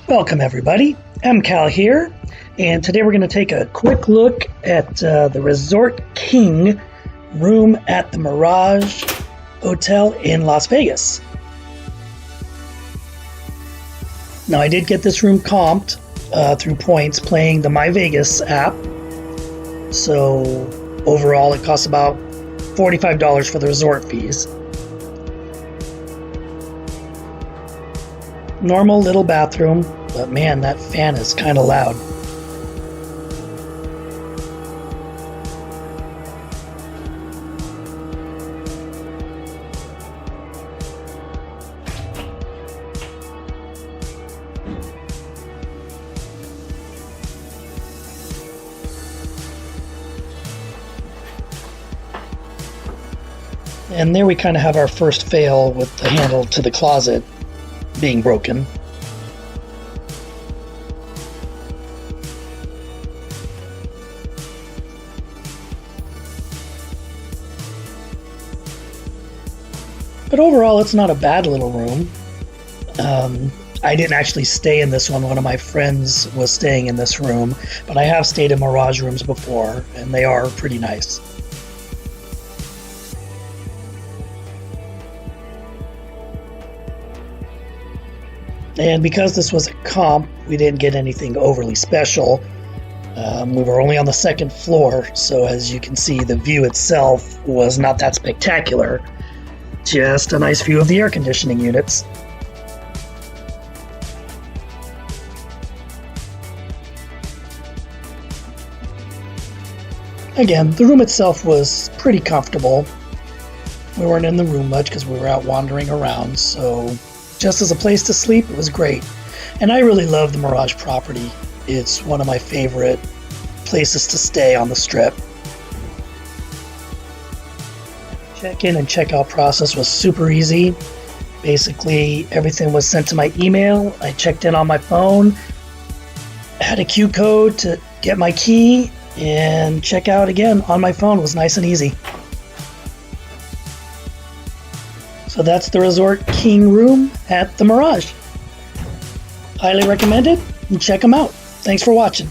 Welcome everybody, MCAL here, and today we're going to take a quick look at the Resort King room at the Mirage Hotel in Las Vegas. Now I did get this room comped through points playing the My Vegas app, so overall it costs about $45 for the resort fees. Normal little bathroom, but man, that fan is kind of loud. And there we kind of have our first fail with the handle to the closet being broken. But overall, it's not a bad little room. I didn't actually stay in this one. One of my friends was staying in this room, but I have stayed in Mirage rooms before, and they are pretty nice. And because this was a comp, we didn't get anything overly special. We were only on the second floor, so as you can see, the view itself was not that spectacular. Just a nice view of the air conditioning units. Again, the room itself was pretty comfortable. We weren't in the room much because we were out wandering around, so just as a place to sleep, it was great. And I really love the Mirage property. It's one of my favorite places to stay on the Strip. Check-in and check-out process was super easy. Basically, everything was sent to my email. I checked in on my phone, had a Q code to get my key, and check out again on my phone was nice and easy. So that's the Resort King room at the Mirage. Highly recommend it, and check them out. Thanks for watching.